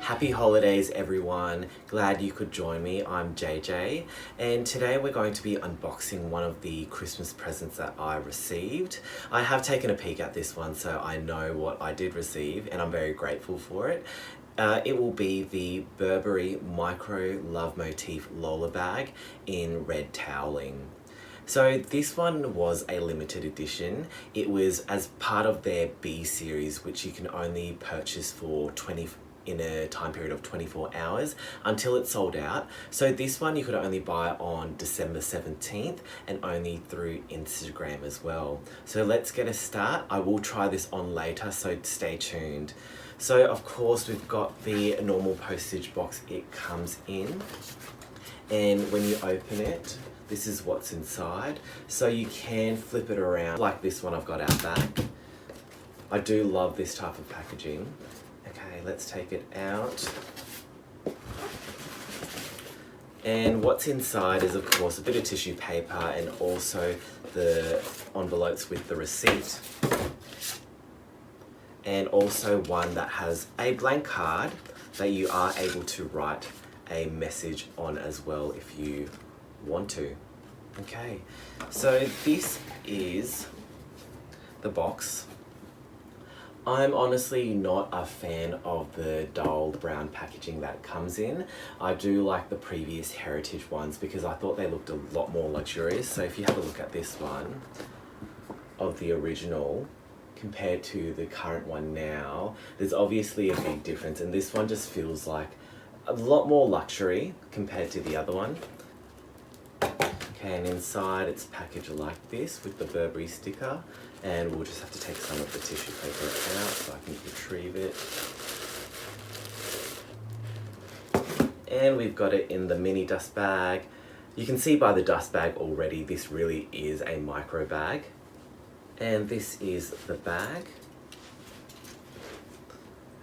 Happy holidays everyone, glad you could join me. I'm JJ and today we're going to be unboxing one of the Christmas presents that I received. I have taken a peek at this one so I know what I did receive and I'm very grateful for it. It will be the Burberry Micro Love Motif Lola bag in red toweling. So this one was a limited edition. It was as part of their B series, which you can only purchase for in a time period of 24 hours until it's sold out. So this one you could only buy on December 17th and only through Instagram as well. So let's get a start. I will try this on later, so stay tuned. So of course we've got the normal postage box it comes in, and when you open it, this is what's inside. So you can flip it around like this one I've got out back. I do love this type of packaging. Okay, let's take it out. And what's inside is of course a bit of tissue paper and also the envelopes with the receipt. And also one that has a blank card that you are able to write a message on as well if you want to. Okay, so this is the box. I'm honestly not a fan of the dulled brown packaging that comes in. I do like the previous heritage ones because I thought they looked a lot more luxurious. So if you have a look at this one of the original compared to the current one now, there's obviously a big difference, and this one just feels like a lot more luxury compared to the other one. Okay, and inside it's packaged like this with the Burberry sticker, and we'll just have to take some of the tissue paper out so I can retrieve it. And we've got it in the mini dust bag. You can see by the dust bag already, this really is a micro bag. And this is the bag.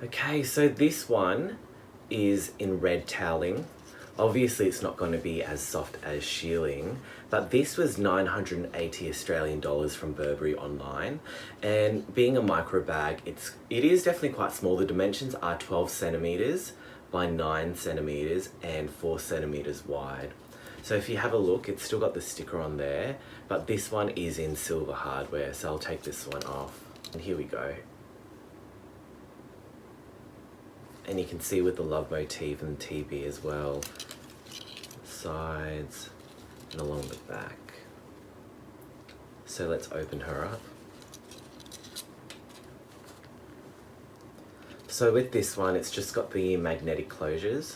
Okay, so this one is in red toweling. Obviously it's not going to be as soft as shearling, but this was 980 Australian dollars from Burberry online. And being a micro bag, it is definitely quite small. The dimensions are 12 centimeters by 9 centimeters and 4 centimeters wide. So if you have a look, it's still got the sticker on there, but this one is in silver hardware, so I'll take this one off. And here we go. And you can see with the love motif and the TB as well, sides and along the back. So let's open her up. So with this one, it's just got the magnetic closures.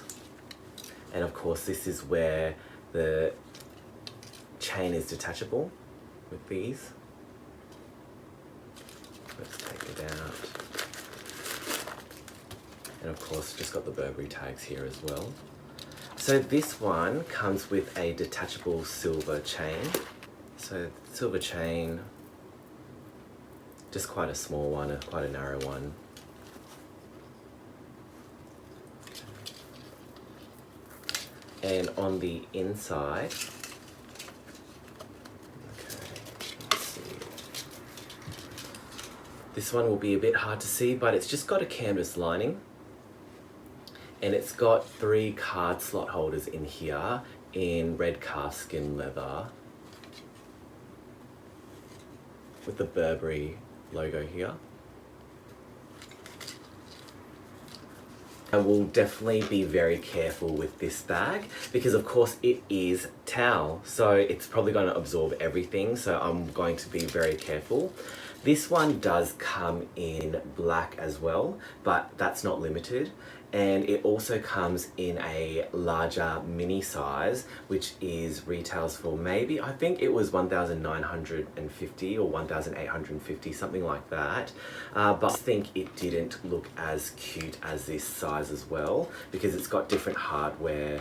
And of course, this is where the chain is detachable with these. Let's take it out. And of course, just got the Burberry tags here as well. So this one comes with a detachable silver chain. So silver chain, just quite a small one, quite a narrow one. And on the inside, this one will be a bit hard to see, but it's just got a canvas lining. And it's got 3 card slot holders in here in red calfskin leather with the Burberry logo here. I will definitely be very careful with this bag because of course it is towel, so it's probably going to absorb everything, so I'm going to be very careful. This one does come in black as well, but that's not limited. And it also comes in a larger mini size, which retails for maybe, I think it was 1,950 or 1,850, something like that. But I think it didn't look as cute as this size as well, because it's got different hardware.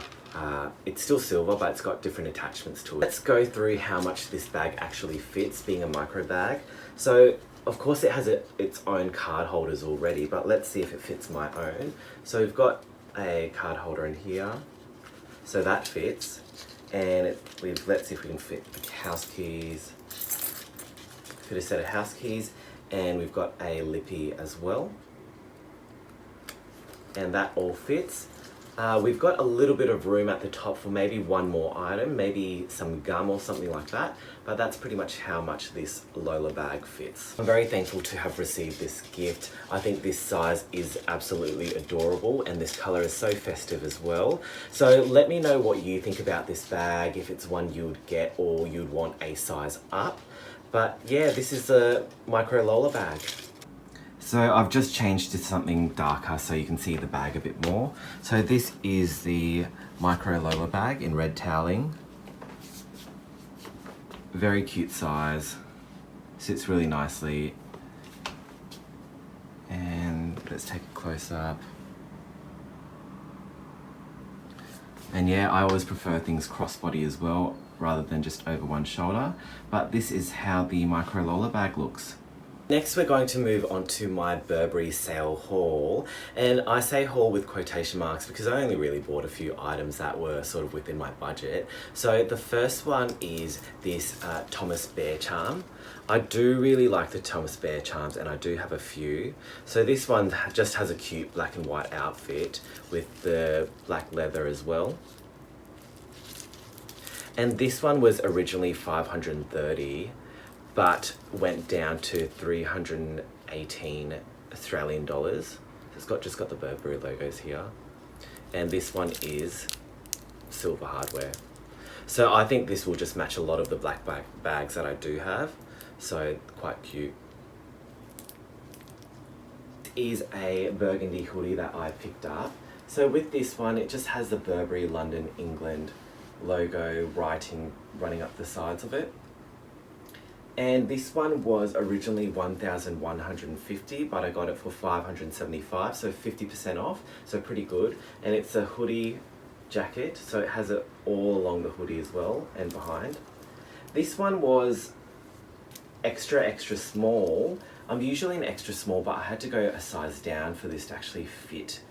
It's still silver, but it's got different attachments to it. Let's go through how much this bag actually fits, being a micro bag. So of course it has its own card holders already, but let's see if it fits my own. So we've got a card holder in here, so that fits. And let's see if we can fit the house keys, fit a set of house keys, and we've got a lippy as well. and that all fits. We've got a little bit of room at the top for maybe one more item, maybe some gum or something like that, but that's pretty much how much this Lola bag fits. I'm very thankful to have received this gift. I think this size is absolutely adorable and this colour is so festive as well. So let me know what you think about this bag, if it's one you would get or you'd want a size up. But yeah, this is the micro Lola bag. So I've just changed to something darker so you can see the bag a bit more. So this is the micro Lola bag in red toweling. Very cute size, sits really nicely. And let's take a close up. And yeah, I always prefer things crossbody as well, rather than just over one shoulder. But this is how the micro Lola bag looks. Next we're going to move on to my Burberry sale haul, and I say haul with quotation marks because I only really bought a few items that were sort of within my budget. So the first one is this Thomas Bear charm. I do really like the Thomas Bear charms and I do have a few. So this one just has a cute black and white outfit with the black leather as well. And this one was originally $530. But went down to 318 Australian dollars. It's just got the Burberry logos here. And this one is silver hardware. So I think this will just match a lot of the black bags that I do have. So quite cute. This is a burgundy hoodie that I picked up. So with this one, it just has the Burberry London, England logo writing running up the sides of it. And this one was originally $1,150, but I got it for $575, so 50% off, so pretty good. And it's a hoodie jacket, so it has it all along the hoodie as well and behind. This one was extra small. I'm usually an extra small, but I had to go a size down for this to actually fit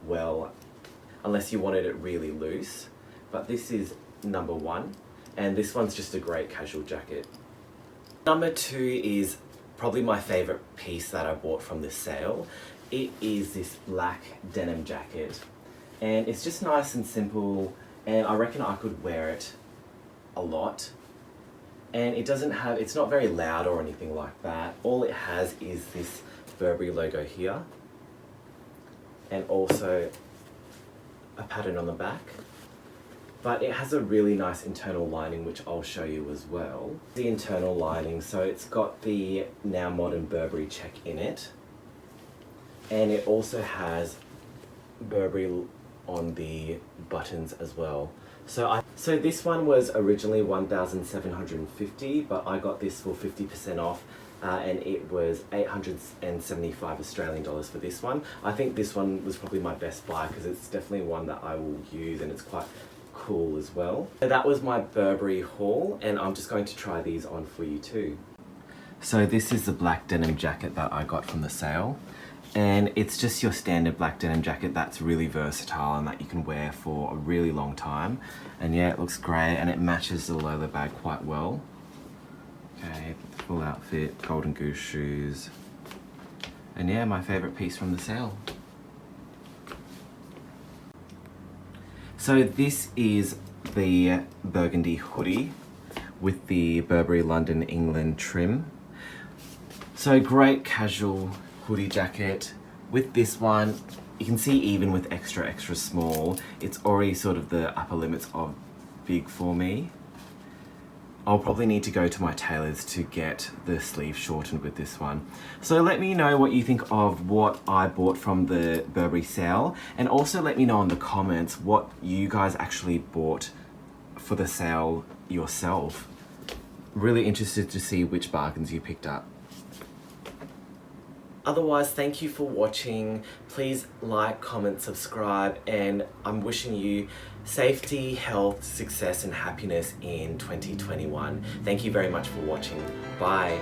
well, unless you wanted it really loose. But this is number 1, and this one's just a great casual jacket. Number 2 is probably my favourite piece that I bought from this sale. It is this black denim jacket, and it's just nice and simple, and I reckon I could wear it a lot. And it's not very loud or anything like that. All it has is this Burberry logo here, and also a pattern on the back. But it has a really nice internal lining, which I'll show you as well. The internal lining, so it's got the now modern Burberry check in it. And it also has Burberry on the buttons as well. So this one was originally $1,750, but I got this for 50% off. And it was 875 Australian dollars for this one. I think this one was probably my best buy because it's definitely one that I will use and it's quite cool as well. So that was my Burberry haul, and I'm just going to try these on for you too. So this is the black denim jacket that I got from the sale, and it's just your standard black denim jacket that's really versatile and that you can wear for a really long time. And yeah, it looks great and it matches the Lola bag quite well. Okay, full outfit, golden goose shoes, and yeah, my favourite piece from the sale. So this is the burgundy hoodie with the Burberry London, England trim. So great casual hoodie jacket. With this one, you can see even with extra small, it's already sort of the upper limits of big for me. I'll probably need to go to my tailors to get the sleeve shortened with this one. So let me know what you think of what I bought from the Burberry sale, and also let me know in the comments what you guys actually bought for the sale yourself. Really interested to see which bargains you picked up. Otherwise, thank you for watching. Please like, comment, subscribe, and I'm wishing you safety, health, success, and happiness in 2021. Thank you very much for watching. Bye.